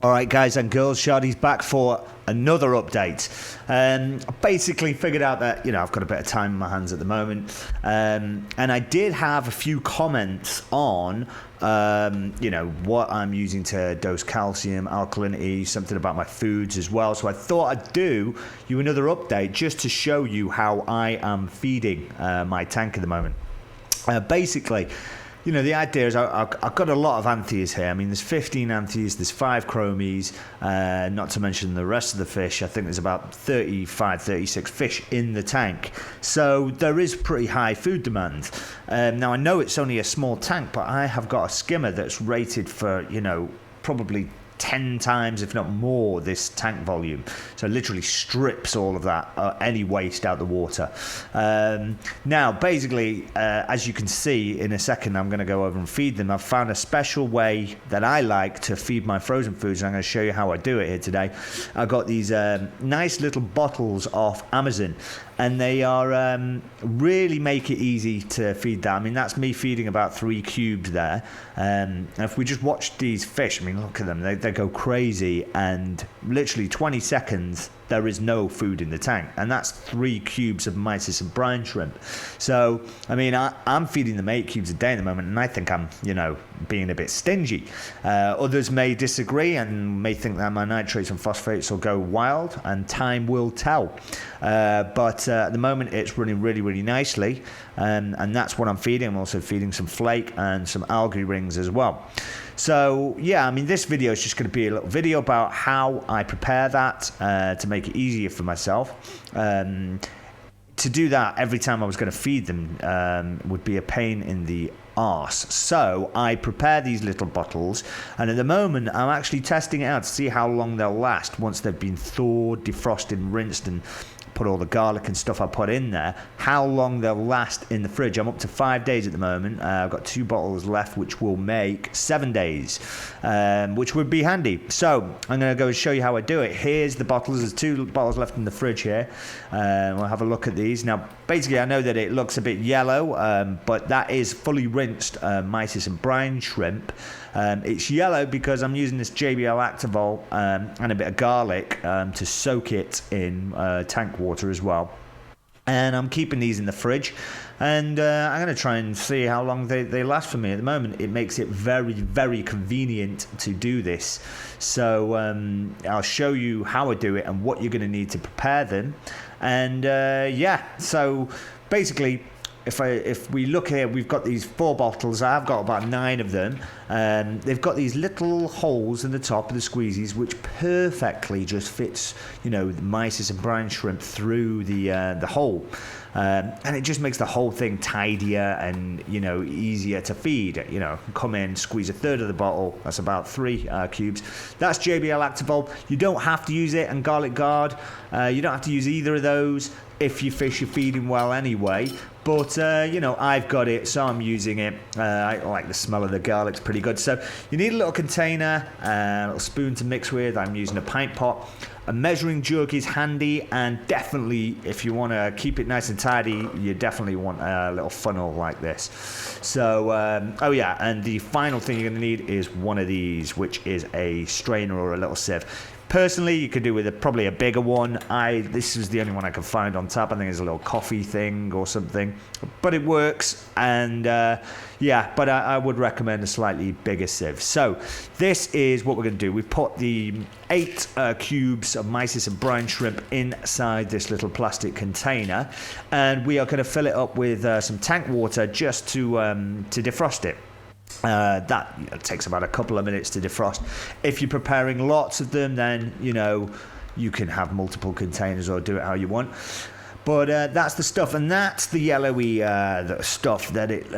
Alright guys and girls, Shardy's back for another update. Basically figured out that, I've got a bit of time in my hands at the moment. And I did have a few comments on, what I'm using to dose calcium, alkalinity, something about my foods as well. So I thought I'd do you another update just to show you how I am feeding my tank at the moment. Basically, the idea is I've got a lot of anthias here. I mean, there's 15 anthias, there's 5 chromies, not to mention the rest of the fish. I think there's about 35, 36 fish in the tank. So there is pretty high food demand. Now, I know it's only a small tank, but I have got a skimmer that's rated for, probably 10 times, if not more, this tank volume. So it literally strips all of that, any waste out the water. Now, basically, as you can see, in a second, I'm going to go over and feed them. I've found a special way that I like to feed my frozen foods, and I'm going to show you how I do it here today. I've got these nice little bottles off Amazon, and they are really make it easy to feed that. I mean, that's me feeding about 3 cubes there. And if we just watch these fish, I mean, look at them. They go crazy, and literally 20 seconds, there is no food in the tank. And that's 3 cubes of mysis and brine shrimp. So, I mean, I'm feeding them 8 cubes a day at the moment, and I think I'm, being a bit stingy. Others may disagree and may think that my nitrates and phosphates will go wild, and time will tell. But at the moment, it's running really, really nicely. And that's what I'm feeding. I'm also feeding some flake and some algae rings as well. So, yeah, I mean, this video is just going to be a little video about how I prepare that to make it easier for myself. To do that every time I was going to feed them would be a pain in the arse. So I prepare these little bottles, and at the moment I'm actually testing it out to see how long they'll last once they've been thawed, defrosted, rinsed, and put all the garlic and stuff I put in there, how long they'll last in the fridge. I'm up to 5 days at the moment. I've got 2 bottles left, which will make 7 days, which would be handy. So I'm going to go and show you how I do it. Here's the bottles. There's 2 bottles left in the fridge here. We'll have a look at these. Now, basically, I know that it looks a bit yellow, but that is fully rinsed mysis and brine shrimp. It's yellow because I'm using this JBL Activol and a bit of garlic to soak it in tank water as well. And I'm keeping these in the fridge, and I'm going to try and see how long they last for me. At the moment, it makes it very, very convenient to do this. So I'll show you how I do it and what you're going to need to prepare them. And so basically, if we look here, we've got these 4 bottles. I've got about 9 of them. They've got these little holes in the top of the squeezies, which perfectly just fits, the mysis and brine shrimp through the hole. And it just makes the whole thing tidier and, easier to feed. Come in, squeeze a third of the bottle. That's about 3 cubes. That's JBL Activol. You don't have to use it, and Garlic Guard. You don't have to use either of those if your fish are feeding well anyway. But, I've got it, so I'm using it. I like the smell of the garlic. It's pretty good. So you need a little container, a little spoon to mix with. I'm using a pint pot. A measuring jug is handy, and definitely, if you want to keep it nice and tidy, you definitely want a little funnel like this. So, and the final thing you're going to need is one of these, which is a strainer or a little sieve. Personally, you could do with probably a bigger one. This is the only one I can find on tap. I think it's a little coffee thing or something, but it works. And but I would recommend a slightly bigger sieve. So this is what we're going to do. We've put the 8 cubes of mysis and brine shrimp inside this little plastic container, and we are going to fill it up with some tank water just to defrost it. That takes about a couple of minutes to defrost. If you're preparing lots of them, then you can have multiple containers or do it how you want. But that's the stuff, and that's the yellowy stuff that it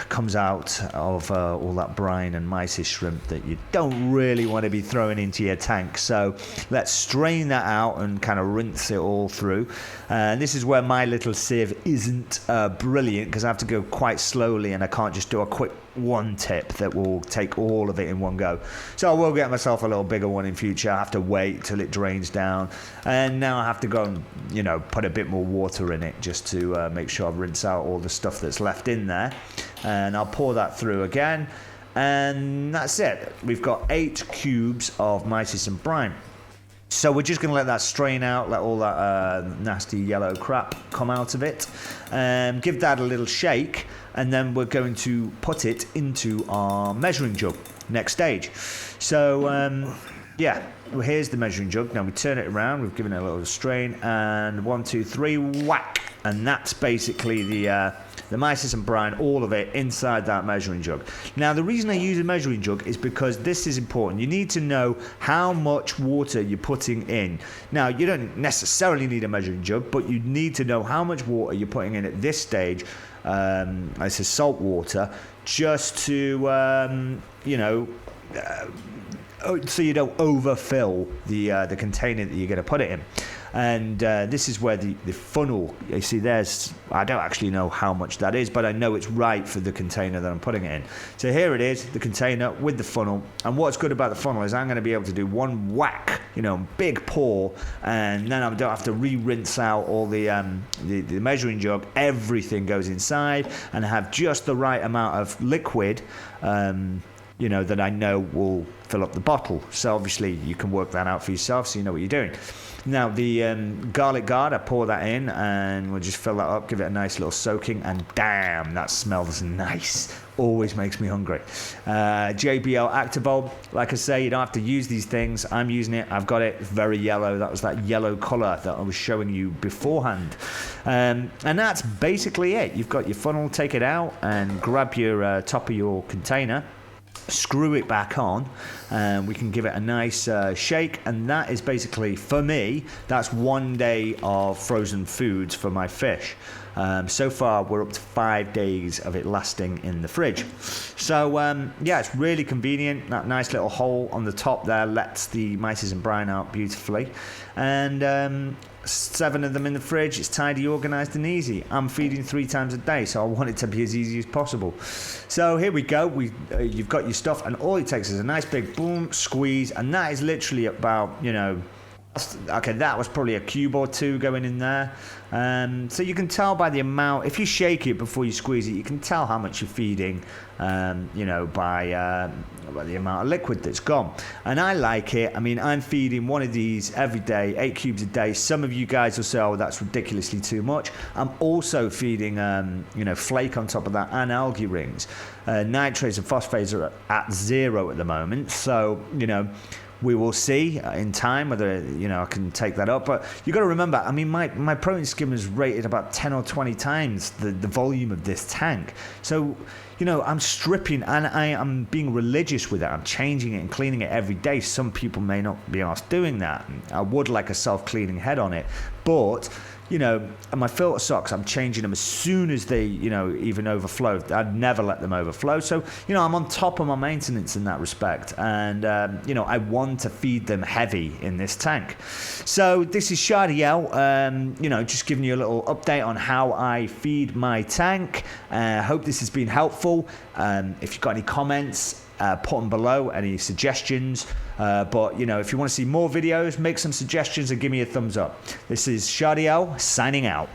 comes out of all that brine and mysis shrimp that you don't really want to be throwing into your tank. So let's strain that out and kind of rinse it all through. And this is where my little sieve isn't brilliant, because I have to go quite slowly, and I can't just do a quick one tip that will take all of it in one go. So I will get myself a little bigger one in future. I have to wait till it drains down, and now I have to go and put a bit more water in it just to make sure I rinse out all the stuff that's left in there. And I'll pour that through again, and that's it. We've got 8 cubes of mysis and brine. So we're just going to let that strain out, let all that nasty yellow crap come out of it, give that a little shake, and then we're going to put it into our measuring jug, next stage. So yeah, well, here's the measuring jug. Now we turn it around, we've given it a little strain, and 1, 2, 3, whack, and that's basically the mysis and brine, all of it inside that measuring jug. Now the reason I use a measuring jug is because this is important. You need to know how much water you're putting in. Now you don't necessarily need a measuring jug, but you need to know how much water you're putting in at this stage. This is salt water, just to so you don't overfill the container that you're going to put it in. And this is where the funnel, you see there's, I don't actually know how much that is, but I know it's right for the container that I'm putting it in. So here it is, the container with the funnel. And what's good about the funnel is I'm going to be able to do one whack, big pour, and then I don't have to re-rinse out all the measuring jug. Everything goes inside, and I have just the right amount of liquid that I know will fill up the bottle. So obviously you can work that out for yourself, so you know what you're doing. Now the garlic guard, I pour that in, and we'll just fill that up, give it a nice little soaking, and damn, that smells nice. Always makes me hungry. JBL Activol, like I say, you don't have to use these things. I'm using it. I've got it. It's very yellow. That was that yellow colour that I was showing you beforehand. And that's basically it. You've got your funnel. Take it out and grab your top of your container. Screw it back on, and we can give it a nice shake, and that is basically, for me, that's 1 day of frozen foods for my fish. So far we're up to 5 days of it lasting in the fridge. So yeah, it's really convenient. That nice little hole on the top there lets the mysis and brine out beautifully, and 7 of them in the fridge. It's tidy, organised and easy. I'm feeding 3 times a day, so I want it to be as easy as possible. So here we go. You've got your stuff, and all it takes is a nice big boom squeeze, and that is literally about, okay, that was probably a cube or 2 going in there. So you can tell by the amount, if you shake it before you squeeze it, you can tell how much you're feeding, by the amount of liquid that's gone. And I like it. I mean, I'm feeding one of these every day, 8 cubes a day. Some of you guys will say, oh, that's ridiculously too much. I'm also feeding, flake on top of that, and algae rings. Nitrates and phosphates are at 0 at the moment. So, we will see in time whether I can take that up. But you got to remember, I mean, my protein skimmer is rated about 10 or 20 times the volume of this tank. So I'm stripping, and I am being religious with it. I'm changing it and cleaning it every day. Some people may not be asked doing that. I would like a self-cleaning head on it, but my filter socks, I'm changing them as soon as they, even overflow. I'd never let them overflow. So, I'm on top of my maintenance in that respect. And, I want to feed them heavy in this tank. So this is Shadiel, just giving you a little update on how I feed my tank. Hope this has been helpful. If you've got any comments, put them below, any suggestions. But if you want to see more videos, make some suggestions and give me a thumbs up. This is Shadiel signing out.